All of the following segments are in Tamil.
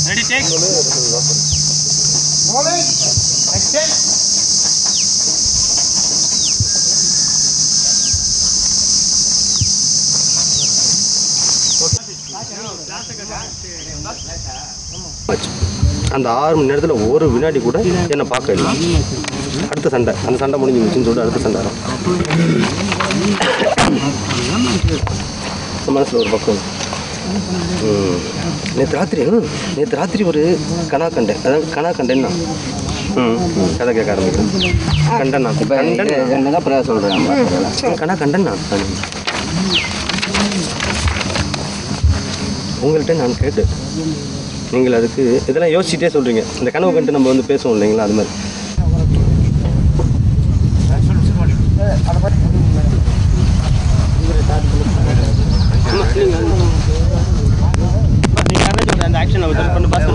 Ready, take. Rolling. Action. அந்த 6 மணி நேரத்தில் ஒரு வினாடி கூட என்னை பார்க்கல. அடுத்த சண்டை, அந்த சண்டை முடிஞ்சுச்சுன்னு சொல்லிட்டு அடுத்த சண்டை மனசில் ஒரு பக்கம். நேற்று ராத்திரி ஒரு கனா கண்டேன். அதாவது கனா கண்டேன்னா கதை கேட்க ஆரம்பிக்கிறேன். கண்டேன்னா என்னதான் பிரயா சொல்கிறேன். கனா கண்டேன்னா உங்கள்கிட்ட நான் கேட்டேன். நீங்கள் அதுக்கு இதெல்லாம் யோசிச்சுட்டே சொல்கிறீங்க. இந்த கனவு கண்டு நம்ம வந்து பேசுவோம் இல்லைங்களா, அது மாதிரி. அந்த ஆக்ஷன் பண்ணி பார்த்து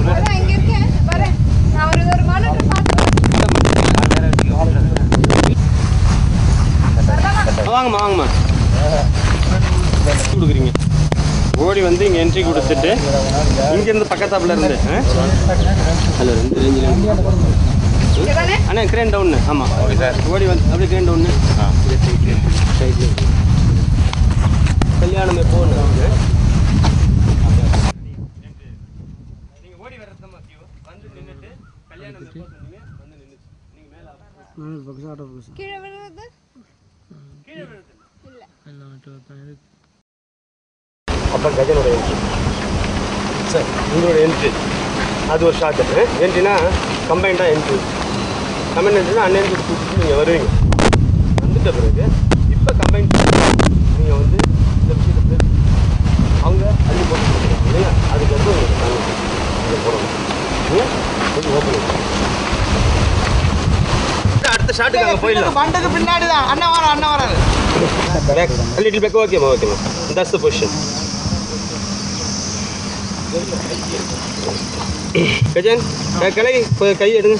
வாங்கம்மா வாங்கம்மா கொடுக்குறீங்க. ஓடி வந்து இங்கே என்ட்ரி கொடுத்துட்டு இங்கேருந்து பக்கத்தாப்பில் இருந்து அதில் 2 ரேஞ்சில் அண்ணா கிரேன் டவுன்னு. ஆமாம் சார். ஓடி வந்து அப்படியே கிரேன் டவுன்னு சைட்லேயே கல்யாணம் எப்போன்னு நீங்கள் ஓடி வர்றதுமா வந்து நின்றுட்டு கல்யாணம் எப்போ சொன்னீங்க வந்து நின்றுச்சு. நீங்கள் மேலே கீழே விழுறது இல்லை. அப்புறம் கஜனோட என்ட்ரி சார், உங்களோட என்ட்ரி அது ஒரு ஷார்ட்டு. என்ட்ரினா கம்பைண்டாக என்ட்ரி. கம்பைண்ட் என்ட்ரினா அன்என்ட்ரி கூப்பிட்டு நீங்கள் வருவீங்க. வந்துட்ட பிறகு இப்போ கம்பைண்ட் நீங்கள் வந்து இந்த விஷயத்தை அவங்க அள்ளி போட்டு கொடுக்குறாங்க இல்லையா, அதுக்கு வந்து உங்களுக்கு இதை போடணும். கொஞ்சம் ஓப்பன் அடுத்த ஷாட்டுக்கு அங்கே போயிடலாம். மண்டக்கு பின்னாடி தான் அண்ணன் வராரு. Little back. ஓகேம்மா ஓகேம்மா. That's the position. கஜன் கிளை கை எடுங்க.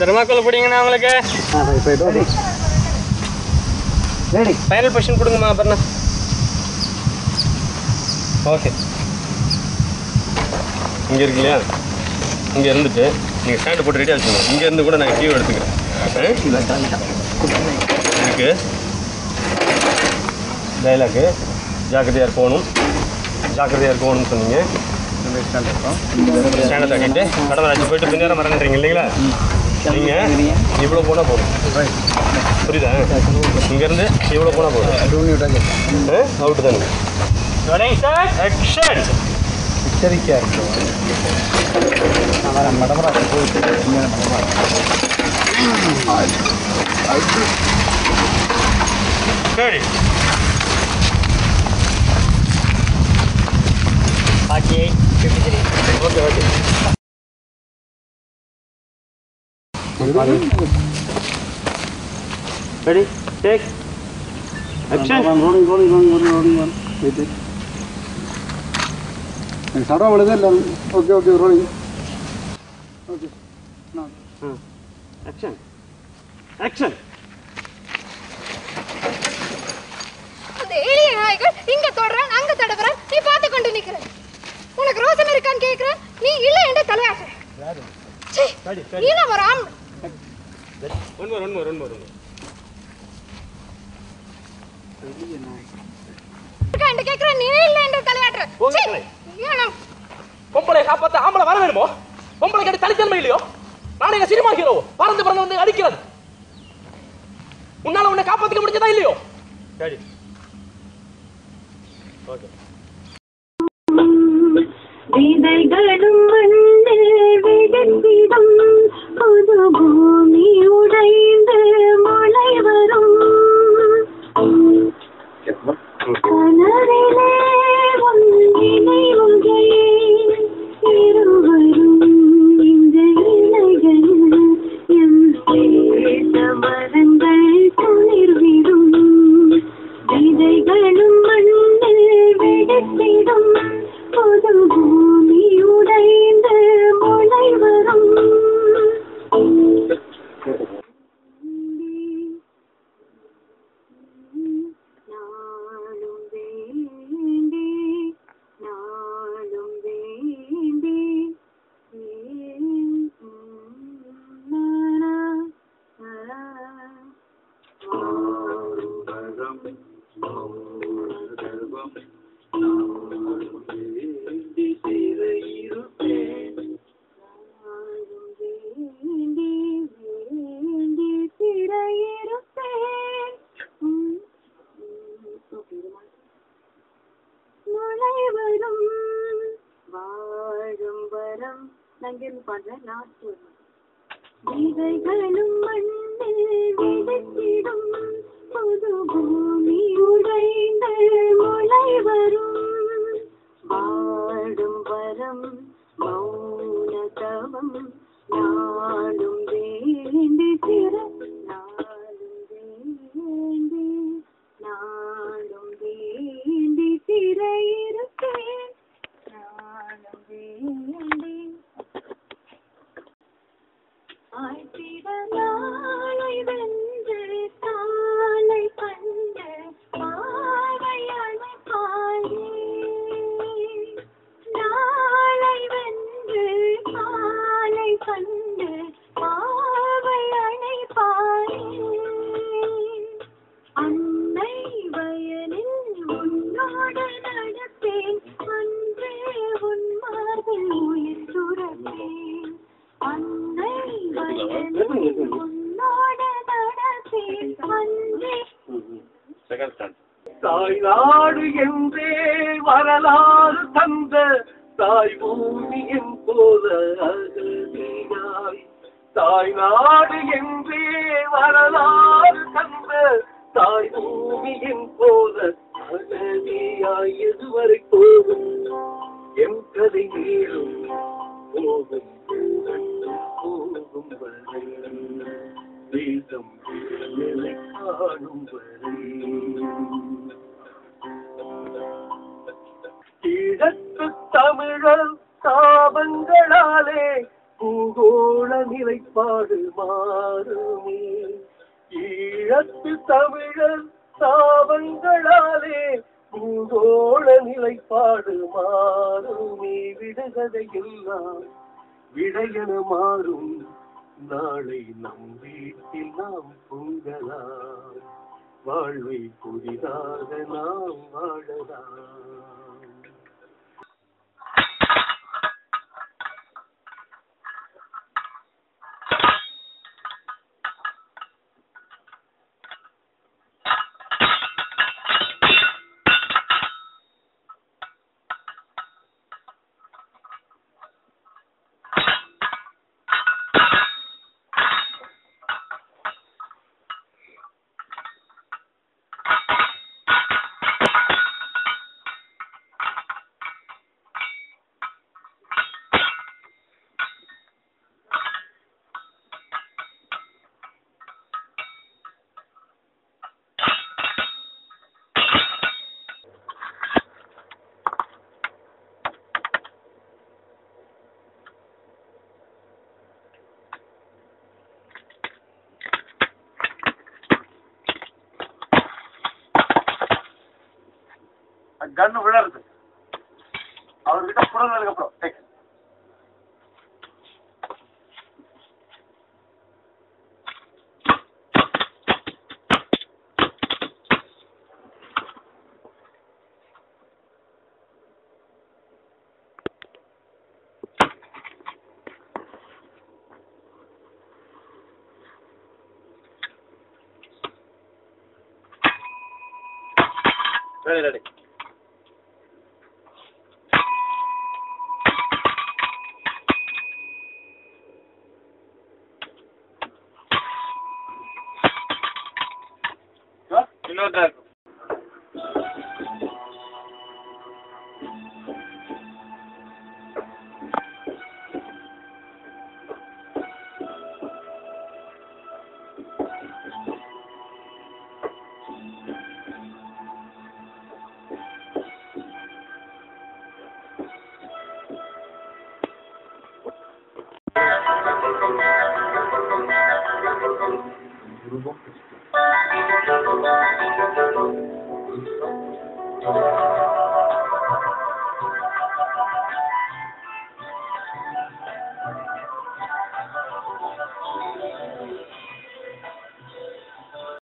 தெர்மாக்கோல் பிடிங்கண்ணா உங்களுக்கு. ஃபைனல் பொசிஷன் கொடுங்கம்மா. அப்புறம் ஓகே இங்கே இருக்கு இல்லையா, இங்கே இருந்துட்டு நீங்கள் ஸ்டாண்டு போட்டு ரெடியாக வச்சுக்கோங்க. இங்கேருந்து கூட நாங்கள் டிவி எடுத்துக்கிறேன். இதுக்கு டைலாக்கு ஜாக்கிரதையாக போகணும்னு சொன்னீங்க. ஸ்டாண்டை தட்டிட்டு கடவுளாச்சு போயிட்டு பின்னேரம் மறந்துறீங்க இல்லைங்களா. நீங்கள் இவ்வளோ போனால் போதும். புரியுதா? இங்கேருந்து இவ்வளோ போனால் போதும். அவுட்டு தானே. எச்சரிக்கையாக இருக்கும். சரி 48, 53. Okay, okay. Ready? Take. Action. Rolling. Wait. Sarva valade illa. Okay, rolling. Okay. Now. Action. அந்த ஏலிய நாய்கள் இங்க தொடறான் அங்க தடவறான். நீ பார்த்து கொண்டு நிக்கிற. உனக்கு ரோசம் இருக்கான்னு கேக்குற. நீ இல்ல என்ற தலையாட்ட. யாரு? சரி. நீல வராம். One more. ஏலிய நாய். கண்ட கேக்குற நீ இல்ல என்ற தலையாட்ட. சரி. ஏனா பொம்பளை காப்பாத்த ஆம்பளை வர வேணுமோ? பொம்பளை கிட்ட தலித்தன்மை இல்லையோ? நான் எங்க சினிமா ஹீரோ பறந்து வந்து அடிக்கிறது. உன்னால உன்னை காப்பாத்திக்க முடிஞ்சதா இல்லையோ? சரி. ஓகே. விதைகளும் மண்ணில் விதைத்திடும் புது பூமி உடைந்து மழை வரும். கனவிலே நினைவுகள் இருவரும் இந்த இலைகள் எம் சேர்ந்த மரங்கள் துளிர்விடும். விதைகளும் மண்ணில் விதைத்திடும் புது பூமி உடைந்து மழை வரும். விதைகளும் மண்ணில் விதைத்திடும் புது பூமி உடைந்து முளை வரும் வாடும் வரம் மௌன தவம் நாடும் வேண்டி சிற நாடும் வேண்டி சிறையிருப்பேன் நாடும் வேண்டி நாளை வென்று தாளை கண்டு பாவை அழைப்பாயே நாளை வென்று தாளை கண்டு பாவை அழைப்பாயே அன்னை வயலில் உன்னோடு நடப்பேன் அன்றே உன் மார்பில் உயிர் சுரப்பேன் அன்னை தாய் நாடு என்றே வரலாறு தந்த தாய் பூமியின் போல அகதியாய் தாய் நாடு என்றே வரலாறு தந்த தாய் பூமியின் போல அகதியாய் எதுவரை போகும் என் கதை நீளும் போகும் போகும் வரை தேசம் காணும் வரை கிழக்கு தமிழர் சாபங்களாலே பூகோள நிலைப்பாடு மாறுமே ஈழத்து தமிழர் சாபங்களாலே பூகோள நிலைப்பாடு மாறுமே விடுகதை எல்லாம் விடையென மாறும் நாளை நம் வீட்டில் நாம் பொங்கலாம் வாழ்வை புதிதாக நாம் வாழலாம் கண்ணு விழறது அவர்கிட்ட புறந்ததுக்கு அப்புறம் ready. That. Grupo